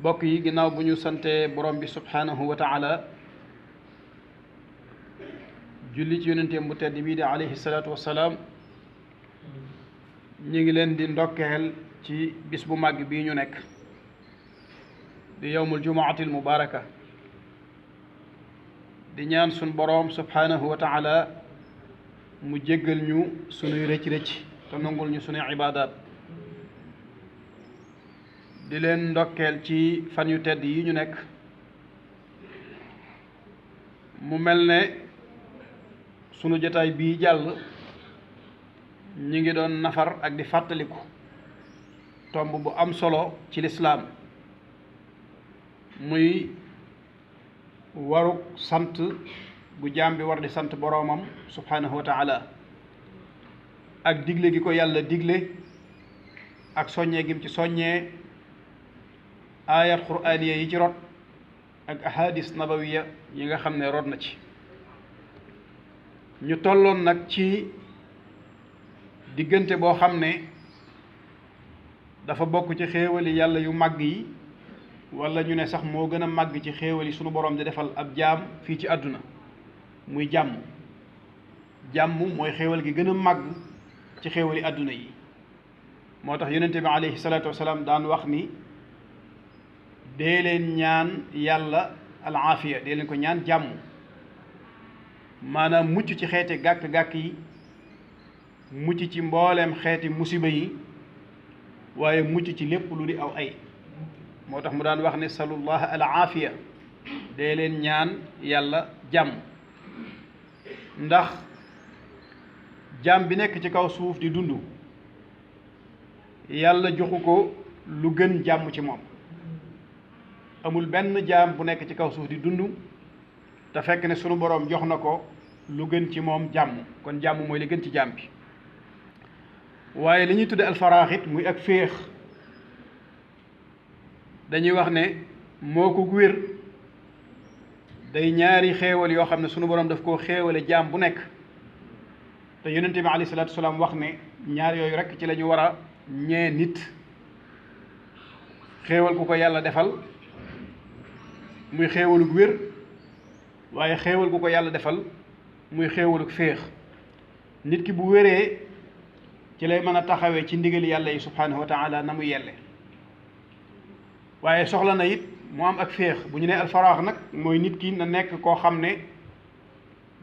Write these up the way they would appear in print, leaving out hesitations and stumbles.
bokk yi ginnaaw bu ñu sante borom bi subhanahu wa taala julli ci yonenteem bu tedd bii di alayhi salaatu wassalaam ñu ngi leen di ndokkeel ci bis bu màgg bii ñu nekk di yowmul jumaatil mubaraka di ñaan sun borom subhanahu wa taala mu jéggal ñu sunuy rëcc-rëcc te nangul ñu sunuy ibaadaat di leen ndokkeel ci fan yu tedd yi ñu nekk mu mel ne sunu jotaay bii jàll ñi ngi doon nafar ak di fàttaliku tomb bu am solo ci lislaam muy waruk sant gu jaam bi war di sant boroomam subhanahu wa taala ak digle gi ko yàlla digle ak soññee gim ci soññee ayat quraaniya yi ci rot ak ahadis nabawiya yi nga xam ne rot na ci ñu tolloon nag ci diggante boo xam ne dafa bokk ci xéewali yàlla yu màgg yi wala ñu ne sax moo gën a màgg ci xéewali sunu borom di defal ab jaam fii ci àdduna muy jàmm mooy xéewal gi gën a màgg ci xéewali àdduna yi moo tax yonente bi alayhi salaatu wasalaam daan wax ni dee leen ñaan yàlla al aafiya dee leen ko ñaan jàmm maanaam mucc ci xeeti gàkk-gàkk yi mucc ci mbooleem xeeti musiba yi waaye mucc ci lépp lu di aw ay moo tax mu daan wax ne salullah al aafiya dee leen ñaan yàlla jàmm ndax jaam bi nekk ci kaw suuf di dund yàlla joxu ko lu gën jàmm ci moom amul benn jaam bu nekk ci kaw suuf di dund te fekk ne sunu boroom jox na ko lu gën ci moom jàmm kon jàmm mooy li gën ci jaam bi waaye li ñuy tudde alfaraaxit muy ak féex dañuy wax ne moo ko wér day ñaari xéewal yoo xam ne sunu boroom daf koo xéewale jaam bu nekk te yonente bi alayhi salaatu wasalaam wax ne ñaar yooyu rekk ci la ñu war a ñee nit xéewal ku ko yàlla defal muy xéewalug wér waaye xéewal gu ko yàlla defal muy xéewalug féex nit ki bu wéree ci lay mën a taxawee ci ndigali yàlla yi subhanahu wa taala na mu yelle waaye soxla na it mu am ak féex bu ñu nee alfaraax nag mooy nit ki na nekk koo xam ne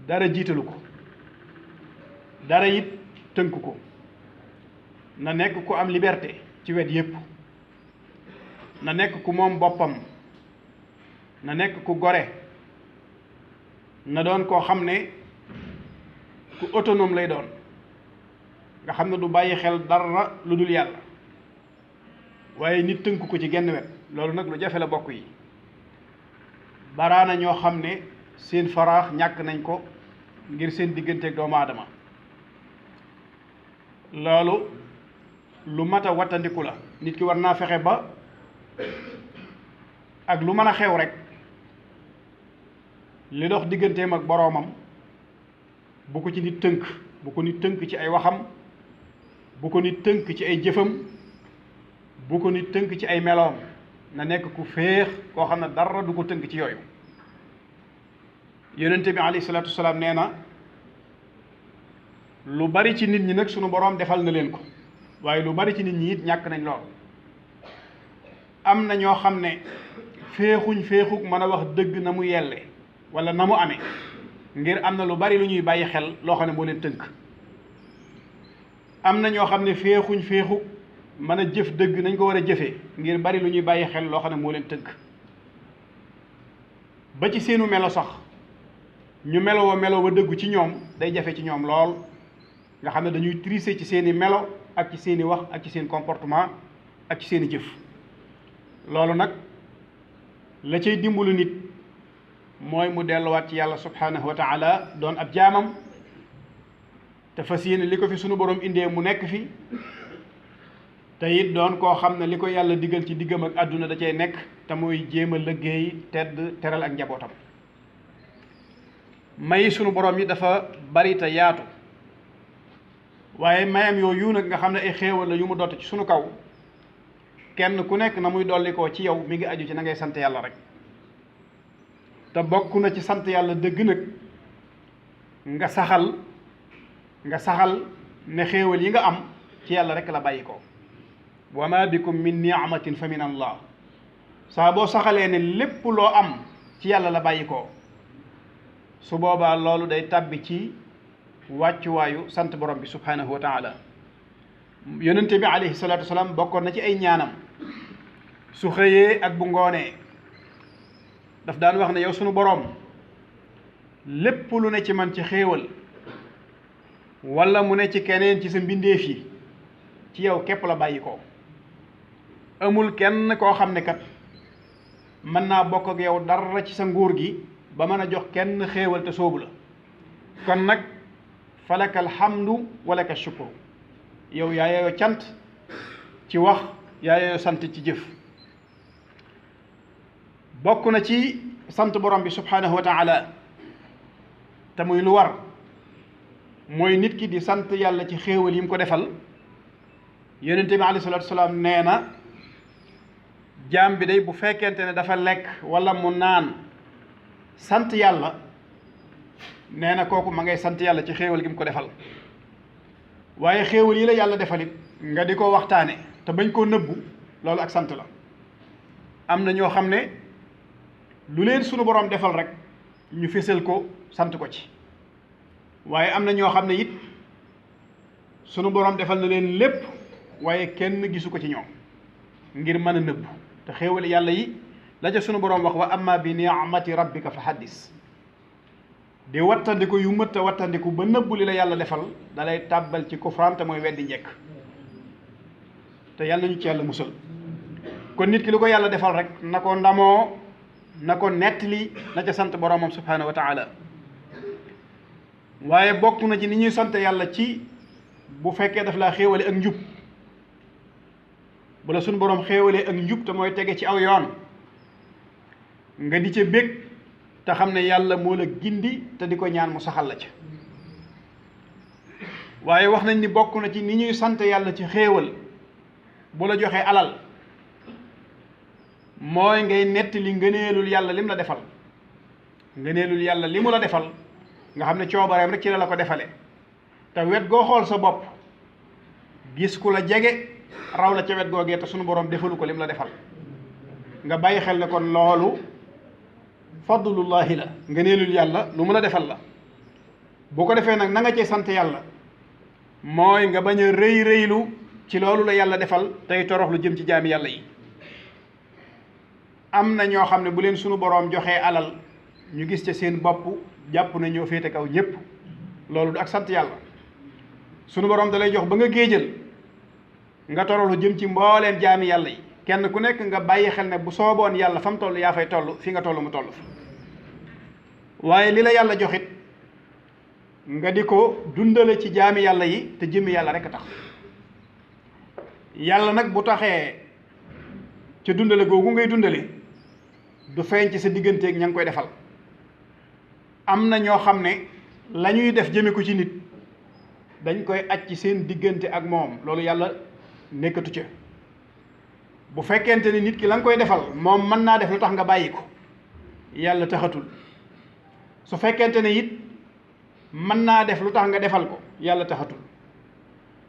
dara jiitalu ko dara it tënk ko na nekk ku am liberté ci wet yépp na nekk ku moom boppam na nekk ku gore na doon koo xam ne ku autonome lay doon nga xam ne du bàyyi xel dara lu dul yàlla waaye nit tënk ko ci genn wet loolu nag lu jafe la bokk yi baraana ñoo xam ne seen faraax ñàkk nañ ko ngir seen digganteeg doomu aadama loolu lu mat a wattandiku la nit ki war naa fexe ba ak lu mën a xew rek li dox digganteem ak boroomam bu ko ci nit tënk bu ko nit tënk ci ay waxam bu ko nit tënk ci ay jëfam bu ko nit tënk ci ay meloom na nekk ku féex koo xam ne dara du ko tënk ci yooyu yonente bi alayhi salaatu wasalaam nee na lu bari ci nit ñi nag sunu boroom defal na leen ko waaye lu bari ci nit ñi it ñàkk nañ lool am na ñoo xam ne féexuk mën a wax dëgg na mu yelle wala na mu amee ngir am na lu bari lu ñuy bàyyi xel loo xam ne moo leen tënk am na ñoo xam ne féexuk mën a jëf dëgg nañ ko war a jëfee ngir bari lu ñuy bàyyi xel loo xam ne moo leen tënk ba ci seenu melo sax ñu melo wa dëggu ci ñoom day jafe ci ñoom lool nga xam ne dañuy tricher ci seeni melo ak ci seeni wax ak ci seen comportement ak ci seeni jëf loolu nag la cay dimbalu nit mooy mu delluwaat ci yàlla subhanahu wa taala doon ab jaamam te fas yéene li ko fi sunu borom indee mu nekk fi te it doon koo xam ne li ko yàlla digal ci diggam ak àdduna da cay nekk te muy jéem a liggéey tedd teral ak njabootam may sunu borom yi dafa bari te yaatu waaye mayam yooyu nag nga xam ne ay xéewal la yu mu dott ci sunu kaw kenn ku nekk na muy dollikoo ci yow mi ngi aju ci na ngay sant yàlla rek te bokk na ci sant yàlla dëgg nag nga saxal ne xéewal yi nga am ci yàlla rek la bàyyi ko wa ma bikum min ni'matin fa min allah saa boo saxalee ne lépp loo am ci yàlla la bàyyi ko su boobaa loolu day tàbbi ci wàccuwaayu sant borom bi subhanahu wa taala yonente bi alayhi salaatu wasalaam bokkoon na ci ay ñaanam su xëyee ak bu ngoonee daf daan wax ne yow sunu boroom lépp lu ne ci man ci xéewal wala mu ne ci keneen ci sa mbindeef yi ci yow képp la bàyyi ko amul kenn koo xam ne kat mën naa bokk ak yow dara ci sa nguur gi ba mën a jox kenn xéewal te soobu la kon nag falaka alhamdu walaka shukru yow yaa yeyoo cant ci wax yaa yeyoo sant ci jëf bokk na ci sant borom bi subhanahu wa taala te muy lu war mooy nit ki di sant yàlla ci xéewal yi mu ko defal yonente bi alayhi salaatu wasalaam nee na jaam bi day bu fekkente ne dafa lekk wala mu naan sant yàlla nee na kooku ma ngay sant yàlla ci xéewal gi mu ko defal waaye xéewal yi la yàlla defalit nga di ko waxtaane te bañ koo nëbbu loolu ak sant la am na ñoo xam ne lu leen sunu borom defal rek ñu fésal ko sant ko ci waaye am na ñoo xam ne it sunu borom defal na leen lépp waaye kenn gisu ko ci ñoom ngir mën a nëbbu te xéewal yàlla yi la ca sunu borom wax wa amma bi ni'mati rabbika fa haddis di wattandiku yu mëtta wattandiku ba nëbbu li la yàlla defal dalay tàbbal ci kufraan te mooy weddi njekk te yàlla ñu ci yàlla musal kon nit ki lu ko yàlla defal rek na ko ndamoo na ko nettali na ca sant boromam subhanahu wa taala waaye bokk na ci ni ñuy sant yàlla ci bu fekkee daf laa xéewale ak njub bu la suñ borom xéewalee ak njub te mooy tege ci aw yoon nga di ca bég te xam ne yàlla moo la gindi te di ko ñaan mu saxal la ca waaye wax nañ ni bokk na ci ni ñuy sant yàlla ci xéewal bu la joxee alal mooy ngay nettali ngëneelul yàlla lim la defal ngëneelul yàlla li mu la defal nga xam ne coobareem rek ci la ko defale te wet goo xool sa bopp gis ku la jege raw la ca wet googee te sunu borom defalu ko lim la defal nga bàyyi xel ne kon loolu fadlullahi la ngëneelul yàlla lu mu la defal la boo ko defee nag na nga cee sant yàlla mooy nga bañ a rëy rëylu ci loolu la yàlla defal tey torox lu jëm ci jaami yàlla yi am na ñoo xam ne bu leen sunu boroom joxee alal ñu gis ca seen bopp jàpp na ñoo féete kaw ñépp loolu du ak sant yàlla sunu boroom da lay jox ba nga géejal nga toroxlu jëm ci mbooleem jaami yàlla yi kenn ku nekk nga bàyyi xel ne bu sooboon yàlla fa mu toll yaa fay toll fi nga toll mu toll fa waaye li la yàlla joxit nga di ko dundale ci jaami yàlla yi te jëmmi yàlla rek a tax yàlla nag bu taxee ca dundale googu ngay dundale du feeñ ci sa digganteeg ña ngi koy defal am na ñoo xam ne la ñuy def jëme ko ci nit dañ koy aj ci seen diggante ak moom loolu yàlla nekkatu ca bu fekkente ni nit ki la nga koy defal moom mën naa def lu tax nga bàyyi ko yàlla taxatul su fekkente ne it mën naa def lu tax nga defal ko yàlla taxatul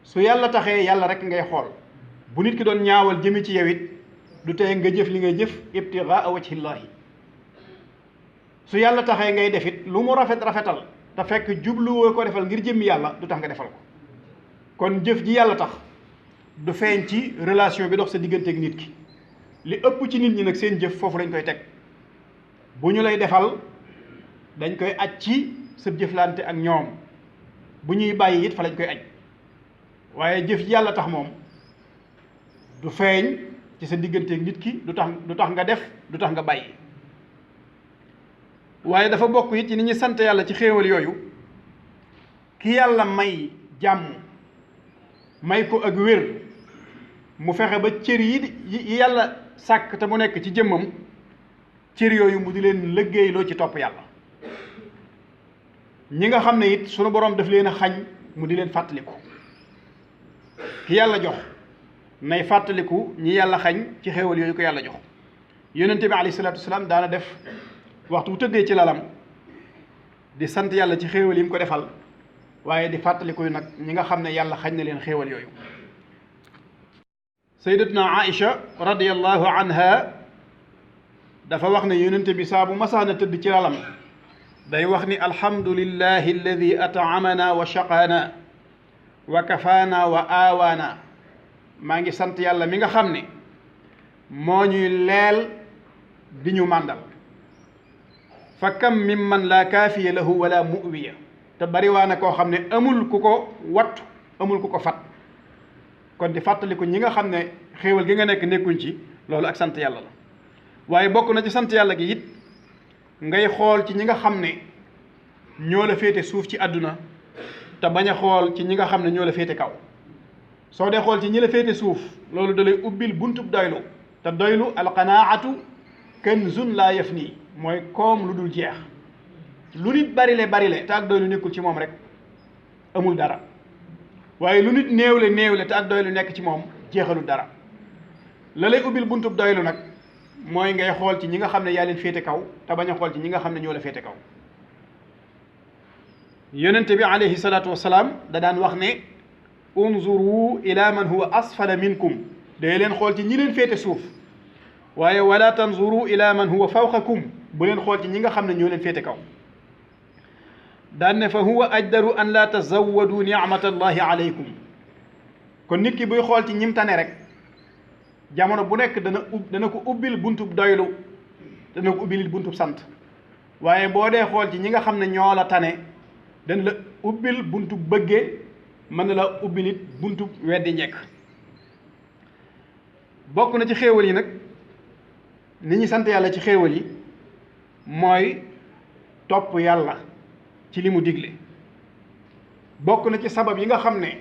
su yàlla taxee yàlla rek ngay xool bu nit ki doon ñaawal jëmi ci yow it du tey nga jëf li ngay jëf ibtigaa wajhillahi su yàlla taxee ngay def it lu mu rafetal te fekk jubluwoo ko defal ngir jëmmi yàlla du tax nga defal ko kon jëf ji yàlla tax du feeñ ci relation bi dox sa diggante ak nit ki li ëpp ci nit ñi nag seen jëf foofu lañ koy teg bu ñu lay defal dañ koy aj ci sa jëflante ak ñoom bu ñuy bàyyi it fa lañ koy aj waaye jëf ji yàlla tax moom du feeñ ci sa diggante ak nit ki du tax nga def du tax nga bàyyi waaye dafa bokk it ci ni ñuy sant yàlla ci xéewal yooyu ki yàlla may jàmm may ko ak wér mu fexe ba cër yi yàlla sàkk te mu nekk ci jëmmam cër yooyu mu di leen liggéeyloo ci topp yàlla ñi nga xam ne it sunu borom daf leen a xañ mu di leen fàttaliku ki yàlla jox nay fàttaliku ñi yàlla xañ ci xéewal yooyu ko yàlla jox. yonente bi alayhi salaatu wasalaam daana def waxtu bu tëddee ci lalam di sant yàlla ci xéewal yi mu ko defal waaye di fàttaliku nag ñi nga xam ne yàlla xañ na leen xéewal yooyu. sayyidatuna Aïcha radiyallahu anha dafa wax ne yonente bi saa bu masaana tëdd ci lalam day wax ni alhamdulillahi alladi at'amana wa shaqaana wa kafaana wa aawaana, maa ngi sant yàlla mi nga xam ne moo ñuy leel di ñu màndal. fa kam mimman laa kaafiya lahu wala mu'wiya, te bari waa na koo xam ne amul ku ko wattu amul ku ko fat. kon di fàttaliku ñi nga xam ne xéewal gi nga nekk nekkuñ ci, loolu ak sant yàlla la. waaye bokk na ci sant yàlla gi it ngay xool ci ñi nga xam ne ñoo la féete suuf ci àdduna te bañ a xool ci ñi nga xam ne ñoo la féete kaw. soo dee xool ci ñi la féete suuf loolu da lay ubbil buntub doylu, te doylu alqanaatu kanzun laa yafni, mooy koom lu dul jeex. lu nit barile te ak doylu nekkul ci moom rek amul dara, waaye lu nit néewle te ak doylu nekk ci moom jeexalul dara. la lay ubbil buntub doylu nag mooy ngay xool ci ñi nga xam ne yaa leen féete kaw te bañ a xool ci ñi nga xam ne ñoo la féete kaw. yonente bi alayhi salaatu wasalaam da daan wax ne unzuru ila man huwa asfala minkum, day leen xool ci ñi leen féete suuf, waaye wala tanzuru ila man huwa fawqakum, bu leen xool ci ñi nga xam ne ñoo leen féete kaw. daan ne fa huwa ajdaru an la tazawwadu ni'matallahi alaykum. kon nit ki buy xool ci ñim tane rek jamono bu nekk dana ko ubbil buntub doylu, dana ko ubbil buntub sant. waaye boo dee xool ci ñi nga xam ne ñoo la tane dana la ubbil buntub bëggee, mën na la ubbil it buntub weddi njekk. bokk na ci xéewal yi nag ni ñi sant yàlla ci xéewal yi mooy topp yàlla ci li mu digle. bokk na ci sabab yi nga xam ne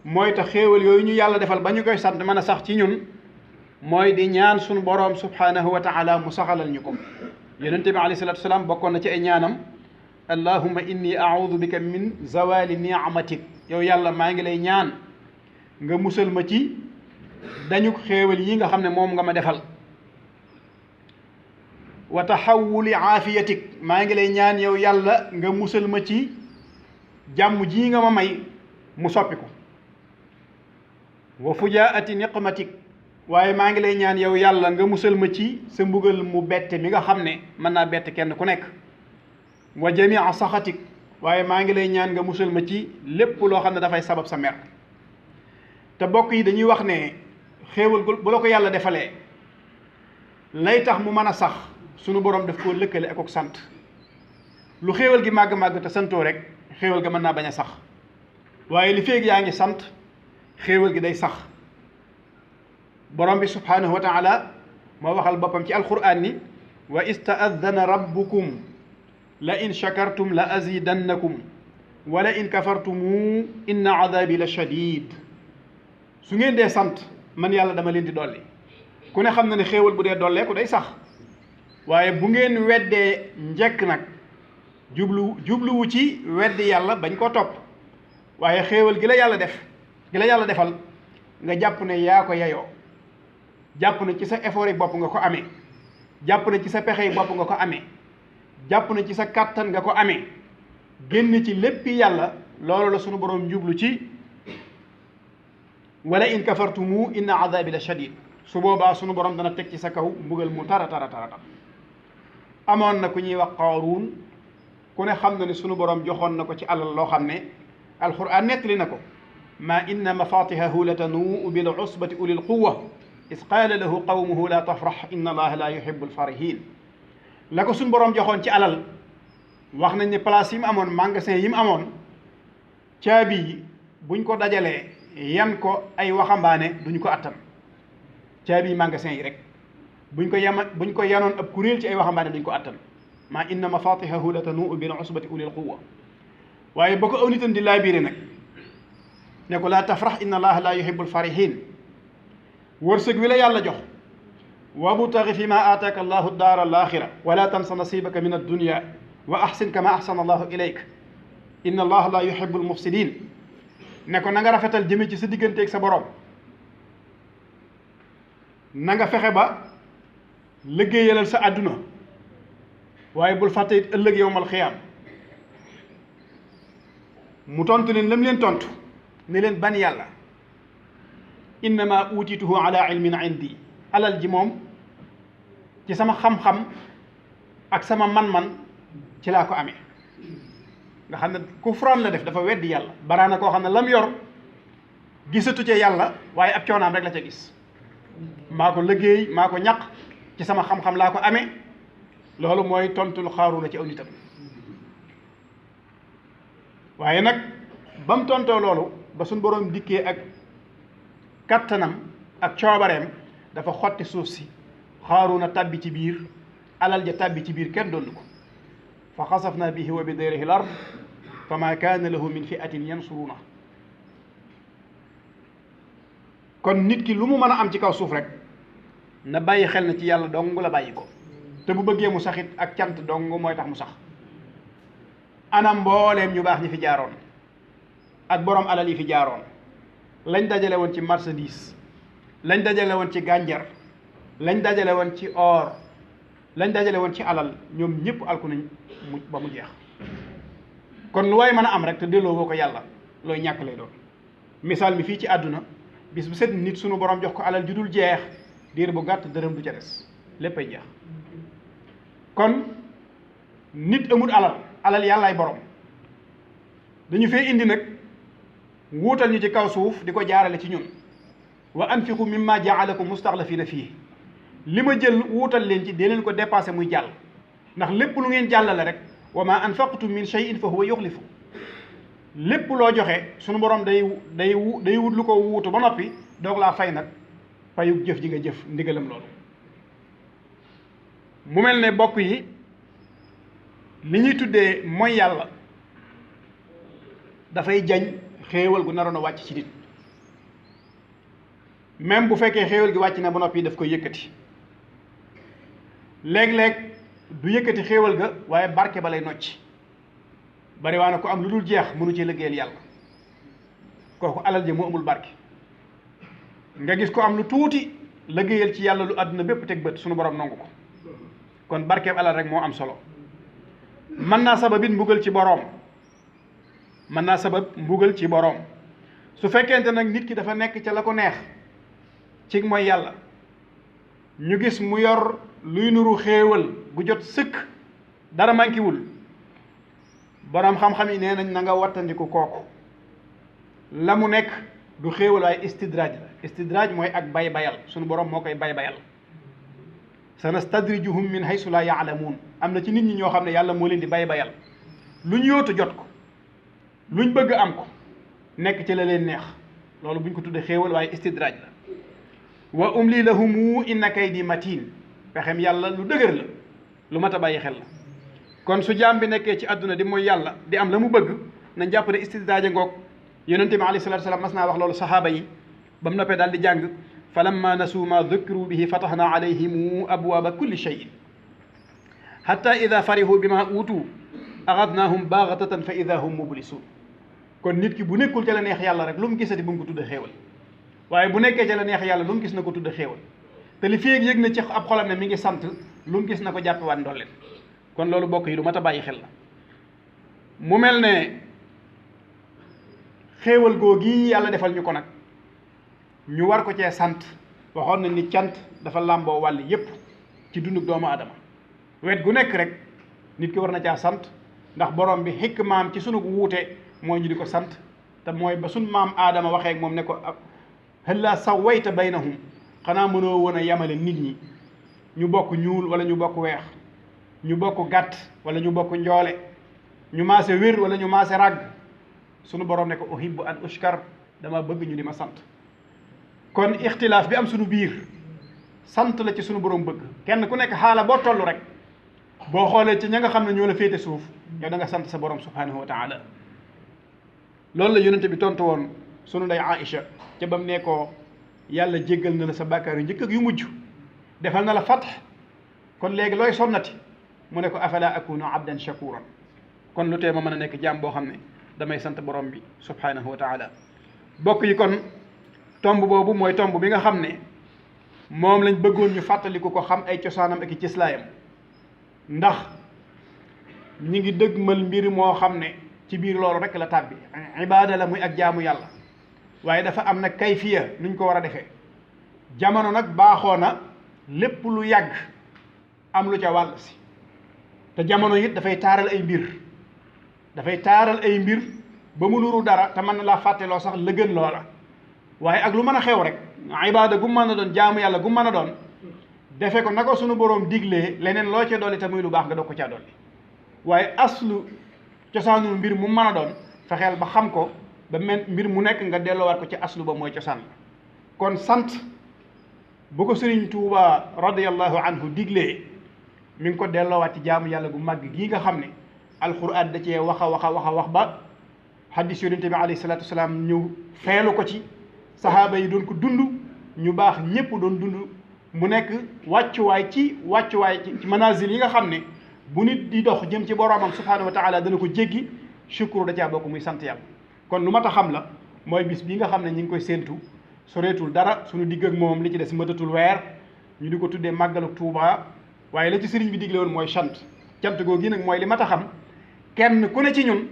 mooy tax xéewal yooyu ñu yàlla defal ba ñu koy sant mën a sax ci ñun, mooy di ñaan sunu boroom subhanahu wa taala mu saxalal ñu ko. yonente bi alayhi salatu wasalaam bokkoon na ci ay ñaanam allahumma inni a'udhu bika min zawali ni'matik, yow yàlla maa ngi lay ñaan nga musal ma ci dañu xéewal yi nga xam ne moom nga ma defal. wa tahawuli aafiyatik, maa ngi lay ñaan yow yàlla nga musal ma ci jàmm ji nga ma may mu soppi ko. wa fujaati niqmatik, waaye maa ngi lay ñaan yow yàlla nga musal ma ci sa mbugal mu bette mi nga xam ne mën naa bette kenn ku nekk. wa jamia saxatik, waaye maa ngi lay ñaan nga musal ma ci lépp loo xam ne dafay sabab sa mer. te bokk yi dañuy wax ne xéewal bu la ko yàlla defalee lay tax mu mën a sax sunu borom daf koo lëkkale ak sant. lu xéewal gi màgg-màgg te santoo rek xéewal ga mën naa bañ a sax, waaye li feeg yaa ngi sant xéewal gi day sax. borom bi subhanahu wa taala moo waxal boppam ci alquran ni wa istaadana rabbukum la in shakartum la azidannakum wa la in kafartumu inna adabi la shadid. su ngeen dee sant man yàlla dama leen di dolli. ku ne xam na ne xéewal bu dee dolleeku day sax, waaye bu ngeen weddee njëkk nag jubluwu ci weddi yàlla bañ koo topp, waaye xéewal gi la yàlla defal nga jàpp ne yaa ko yayoo, jàpp ne ci sa effort yi bopp nga ko amee, jàpp ne ci sa pexe yi bopp nga ko amee, jàpp ne ci sa kàttan nga ko amee, génn ci léppi yàlla. loolu la sunu borom jublu ci wala in kafartumu inna adabi la shadid. su boobaa sunu borom dana teg ci sa kaw mbugal mu tara. amoon na ku ñuy wax Qaaruun, ku ne xam na ne sunu borom joxoon na ko ci alal loo xam ne alquran nettali na ko. ma inna mafatihahu la tanuu bil usbati ulil quwa is qaala lahu qawmuhu la tafrax inna allaha la yuhibu alfarihin. la ko sunu borom joxoon ci alal wax nañ ne place yi mu amoon, magasin yi mu amoon, caabi yi buñ ko dajalee yan ko ay waxambaane duñ ko attan. caabi yi magasin yi rek buñ ko yanoon ab kuréel ci ay waxambaane duñ ko attan. maa inna mafatihahu la tanuu bil usbati ulil quwa. waaye ba ko aw nitam di laabiire nag ne ko laa tafrax inna allaha la yuhibbul farihin. wërsëg wi la yàlla jox wabtaghi fi ma aataaka allahu daara al axira wala tansa nasibaka min addunya wa ahsin kama ahsana allahu ilayk inna allaha la yuhibbul mufsidin. ne ko na nga rafetal jëme ci sa digganteeg sa borom na nga fexe ba liggéeyalal sa àdduna waaye bul fàtte it ëllëg yowmal xiyaam mu tontu leen lam leen tontu ne leen ban yàlla innama utituhu ala ilmin indi alal ji moom ci sama xam-xam ak sama man-man ci laa ko amee nga xam ne kufraan la def dafa weddi yàlla baraana koo xam ne lam yor gisatu ca yàlla waaye ab coonaam rek la ca gis maa ko liggéey maa ko ñaq ci sama xam-xam laa ko amee loolu mooy tontul Xaaruuna ci aw nitam waaye nag ba mu tontoo loolu ba suñ boroom dikkee ak kattanam ak coobareem dafa xotti suuf si Xaaruuna tàbbi ci biir alal ja tàbbi ci biir kenn doon ko fa xasafna bihi wa bi dayrihi l-ard fa ma kaana lahu min fi'atin yansuruna kon nit ki lu mu mën a am ci kaw suuf rek na bàyyi xel na ci yàlla dong la bàyyi ko te bu bëggee mu saxit ak cant dong mooy tax mu sax anam mbooleem ñu baax ñi fi jaaroon ak borom alal yi fi jaaroon lañ dajale woon ci marchandise lañ dajale woon ci gànjar lañ dajale woon ci or lañ dajale woon ci alal ñoom ñëpp alku nañ mu ba mu jeex kon lu waay mën a am rek te delloo boo ko yàlla looy ñàkk lay doon misaal mi fii ci àdduna bis bu set nit sunu borom jox ko alal ju dul jeex diir bu gàtt dërëm du ca des léppay jeex kon nit amul alal yàllaay borom dañu fee indi nag wuutal ñu ci kaw suuf di ko jaarale ci ñun wa anfiqu mimma jaalakum mustaxlafina fii li ma jël wuutal leen ci dee leen ko dépassé muy jàll ndax lépp lu ngeen jàllale rek wa ma anfaqtum min shay'in fa huwa yuxlifu lépp loo joxe sunu borom day wut lu ko wuutu ba noppi doog laa fay nag payug jëf ji nga jëf ndigalam loolu mu mel ne bokk yi li ñuy tuddee mooy yàlla dafay jañ xéewal gu naroon a wàcc ci nit même bu fekkee xéewal gi wàcc na ba noppi daf koy yëkkati léeg-léeg du yëkkati xéewal ga waaye barke ba lay nocc bari waa na ko am lu dul jeex mënu ci liggéeyal yàlla kooku alal ja moo amul barke nga gis ko am lu tuuti liggéeyal ci yàlla lu àdduna bépp teg bët suñu borom nangu ko kon barkeeb alal rek moo am solo mën naa sababit mbugal ci boroom mën naa sabab mbugal ci boroom su fekkente nag nit ki dafa nekk ca la ko neex ci mooy yàlla ñu gis mu yor luy nuru xéewal gu jot sëkk dara mankiwul boroom xam-xam yi nee nañ na nga wattandiku kooku la mu nekk du xéewal waaye istidraaj la istidraaj mooy ak bay bayal sunu borom moo koy bay bayal sanastadrijuhum min haysu la yaalamuun am na ci nit ñi ñoo xam ne yàlla moo leen di bay bayal luñ yóotu jot ko luñ bëgg am ko nekk ci la leen neex loolu buñ ko tuddee xéewal waaye istidraaj la wa umli lahumu inna kaydi matin pexem yàlla lu dëgër la lu mat a bàyyi xel la kon su jaam bi nekkee ci àdduna di mooy yàlla di am la mu bëgg nañ jàpp ne istidraaj ngoog yonente bi alayhi salaatu wa salaam mas naa wax loolu saxaaba yi ba mu noppee daal di jàng falamma nasuu ma dukkiru bihi fataxna alayhim abwaaba kulli cheyin xatta ida farihu bima uutu axadnaahum baaxatatan fa ida hum mublisuun kon nit ki bu nekkul ca la neex yàlla rek lu mu gisati bu mu ko tudde xéewal waaye bu nekkee ca la neex yàlla lu mu gis na ko tudde xéewal te li féeg yëg na ci ab xolam ne mi ngi sant lu mu gis na ko jàppewaat ndolleen kon loolu bokk yi lu mat a bàyyi xel la mu mel ne xéewal googi yàlla defal ñu ko nag ñu war ko cee sant waxoon nañ ni cant dafa làmboo wàll yépp ci dunduk doomu aadama wet gu nekk rek nit ki war na caa sant ndax borom bi xikmaam ci sunu wuute mooy ñu di ko sant te mooy ba sunu maam aadama waxee ak moom ne ko halla sawayta baynahum xanaa mënoo woon a yamale nit ñi ñu bokk ñuul wala ñu bokk weex ñu bokk gàtt wala ñu bokk njoole ñu maase wér wala ñu maase ràgg sunu borom ne ko uhibbu an ushkar dama bëgg ñu di ma sant kon ixtilaaf bi am sunu biir sant la ci sunu borom bëgg kenn ku nekk xaala boo toll rek boo xoolee ci ña nga xam ne ñoo la féete suuf yow da nga sant sa borom subhanahu wa taala loolu la yonente bi tontu woon sunu ndey Aïcha ca bam ne ko yàlla jéggal na la sa bàkkaar yu njëkk ak yu mujj defal na la fatx kon léegi looy sonnati mu ne ko afala akunu abdan shakuran kon lu tee ma mën a nekk jaam boo xam ne damay sant borom bi subhanahu wa taala bokk yi kon tomb boobu mooy tomb bi nga xam ne moom lañ bëggoon ñu fàttaliku ko xam ay cosaanam ak i cëslaayam ndax ñi ngi dëgmal mbir moo xam ne ci biir loolu rek la tàbbi ibaada la muy ak jaamu yàlla waaye dafa am nag kayfiya nuñ ko war a defee jamono nag baaxoo na lépp lu yàgg am lu ca wàll si te jamono it dafay taaral ay mbir ba mu nuru dara te mën na laa fàtteloo sax la gën loola waaye ak lu mën a xew rek ibaada gu mën a doon jaamu yàlla gu mën a doon defe ko na ko sunu boroom diglee leneen loo ca dolli te muy lu baax nga doog ko caa dolli waaye aslu cosaanul mbir mu mën a doon fexeel ba xam ko ba mel mbir mu nekk nga delloowaat ko ci aslu ba mooy cosaan la kon sant bu ko Sëriñ Tuuba radiyallahu anhu diglee mi ngi ko delloowaat ci jaamu yàlla gu màgg gii nga xam ne alxuraan da cee wax ba hadis yonente bi alayhi salaatu wasalaam ñëw feelu ko ci sahaaba yi doon ko dund ñu baax ñépp doon dund mu nekk wàccuwaay ci manazil yi nga xam ne bu nit di dox jëm ci boroomam subhaanahu wa taala dana ko jéggi shukru da caa bokk muy sant yàlla kon lu mat a xam la mooy bis bi nga xam ne ñi ngi koy séentu soreetul dara suñu digg ak moom li ci des mëtatul weer ñu di ko tuddee màggalu Tuuba waaye la ci sëriñ bi digle woon mooy cant googu nag mooy li mat a xam kenn ku ne ci ñun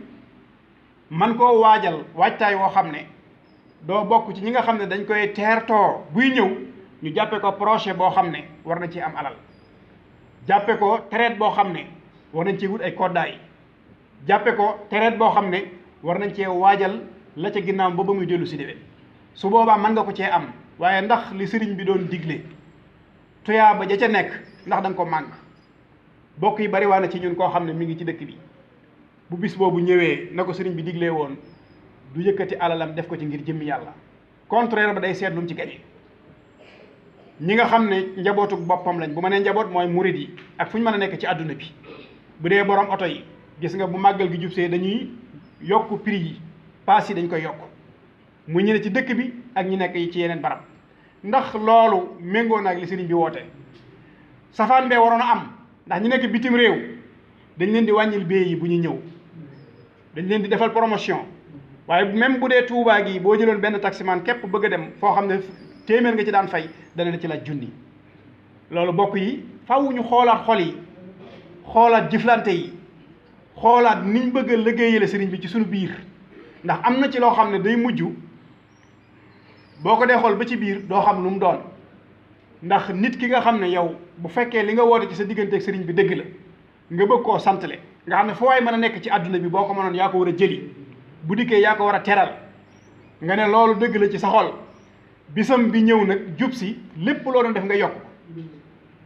man koo waajal waajtaay woo xam ne doo bokk ci ñi nga xam ne dañ koy teertoo buy ñëw ñu jàppe ko projet boo xam ne war na ci am alal jàppe ko traite boo xam ne war nañ cee wut ay koddaay jàppe ko traite boo xam ne war nañ cee waajal la ca ginnaaw ba muy dellu si déwén su boobaa mën nga ko cee am waaye ndax li sëriñ bi doon digle tuyaa ba ja ca nekk ndax da nga ko màng bokk yi bari waa na ci ñun koo xam ne mi ngi ci dëkk bi bu bis boobu ñëwee na ko sëriñ bi diglee woon du yëkkati alalam def ko ci ngir jëmmi yàlla contraire ba day seet lu mu ci gañe ñi nga xam ne njabootu boppam lañ bu ma nee njaboot mooy murid yi ak fu ñu mën a nekk ci àdduna bi bu dee borom oto yi gis nga bu màggal gi jubsee dañuy yokk prix yi paas yi dañ koy yokk mu ñu ne ci dëkk bi ak ñi nekk yi ci yeneen barab ndax loolu méngoo na ak li sëriñ bi woote safaan bee waroon a am ndax ñi nekk bitim réew dañ leen di wàññil bee yi bu ñu ñëw dañ leen di defal promotion waaye même bu dee Tuubaa gi boo jëloon benn taximan képp bëgg a dem foo xam ne téeméer nga ci daan fay dana la ci laaj junni loolu bokk yi faw ñu xoolaat xol yi xoolaat jëflante yi xoolaat niñ bëgg a liggéeyale sëriñ bi ci suñu biir ndax am na ci loo xam ne day mujj boo ko dee xool ba ci biir doo xam lu mu doon ndax nit ki nga xam ne yow bu fekkee li nga woote ci sa diggante ak sëriñ bi dëgg la nga bëgg koo santale nga xam ne foo waay mën a nekk ci àdduna bi boo ko mënoon yaa ko war a jëli bu dikkee yaa ko war a teral nga ne loolu dëgg la ci sa xol bisam bi ñëw nag jub si lépp loo doon def nga yokk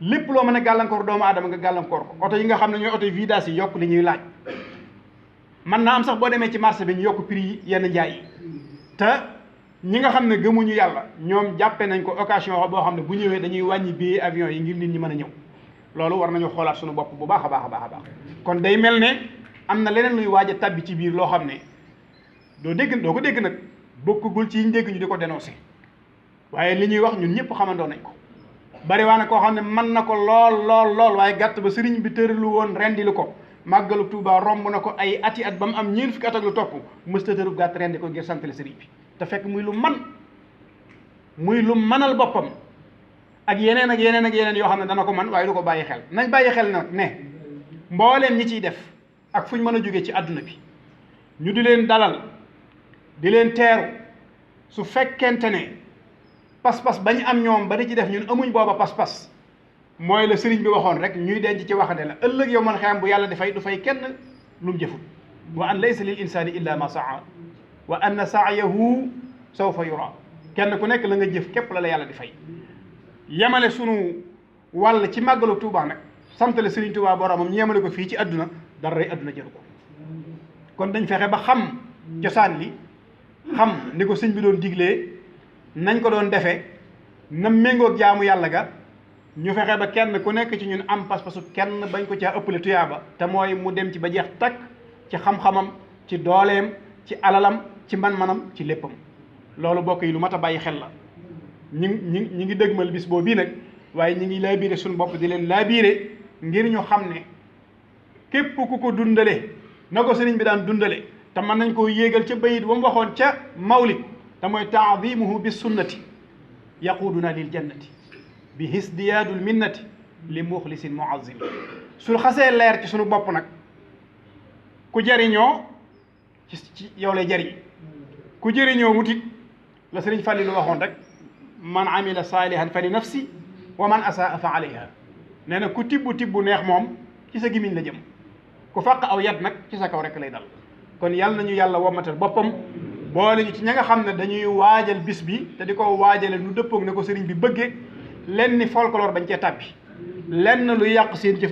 lépp loo mën a gàllankoor doomu aadama nga gàllankoor ko oto yi nga xam ne ñooy oto yi vidange yi yokk li ñuy laaj man naa am sax boo demee ci marché bi ñu yokk prix yi yenn njaay yi te ñi nga xam ne gëmuñu yàlla ñoom jàppe nañ ko occasion boo xam ne bu ñëwee dañuy wàññi billet avion yi ngir nit ñi mën a ñëw loolu war nañu xoolaat suñu bopp bu baax a baax a baax a baax kon day mel ne am na leneen luy waaj a tabbi ci biir loo xam ne doo ko dégg nag bokkugul ci yiñ dégg ñu di ko dénoncé waaye li ñuy wax ñun ñëpp xamandoo nañ ko bari waa na koo xam ne mën na ko lool waaye gàtt ba sëriñ bi tëralu woon rendilu ko màggalu Tuuba romb na ko ay ati at ba mu am ñeent fukki at ak lu topp mësta tërub gàtt rendi ko ngir santale sëriñ bi te fekk muy lu manal boppam ak yeneen yoo xam ne dana ko man waaye du ko bàyyi xel nañ bàyyi xel nag ne mbooleem ñi ciy def ak fu ñu mën a jógee ci àdduna bi ñu di leen dalal di leen teeru su fekkente ne pas-pas bañ am ñoom ba di ci def ñun amuñ booba pas-pas mooy la sëriñ bi waxoon rek ñuy denc ci waxande la ëllëg yow man xam bu yàlla dafay du fay kenn lu mu jëfut wa an laysa lil insani illa ma saa wa anna sa'yahu sawfa yura kenn ku nekk la nga jëf képp la yàlla di fay yemale sunu wàll ci màggalu Tuuba nag sant la sëriñ Tuuba boromam ñu yemale ko fii ci àdduna dara rey àdduna jëru ko kon dañ fexe ba xam cosaan li xam ni ko sëñ bi doon diglee nañ ko doon defee na méngoog jaamu yàlla ga ñu fexe ba kenn ku nekk ci ñun am pas-pasu kenn bañ ko caa ëppale tuyaaba te mooy mu dem ci ba jeex takk ci xam-xamam ci dooleem ci alalam ci man-manam ci léppam loolu bokk yi lu mat a bàyyi xel la ñi ngi dëgmal bis boobu bii nag waaye ñi ngi laabiire suñu bopp di leen laabiire ngir ñu xam ne képp ku ko dundale na ko sëriñ bi daan dundale te mën nañ koo yéegal ca bayit ba mu waxoon ca mawlid te mooy taadimuhu bis sunnati yaquduna lil jannati bi hisdiyaadul minnati li muxlisin muazzim su xasee leer ci sunu bopp nag ku jariñoo ci yow lay jariñ ku jëriñoo wutit la sëriñ Fàllilu waxoon rek man amila saalihan fa li nafsi wa man asaa fa alayha nee na ku tibbu neex moom ci sa gimiñ la jëm ku fàq aw yat nag ci sa kaw rek lay dal kon yàlla nañu yàlla wommatal boppam boole ñu ci ña nga xam ne dañuy waajal bis bi te di ko waajale nu dëppoog ne ko sëriñ bi bëggee lenn ni folklore bañ cee tàbbi lenn lu yàq seen jëf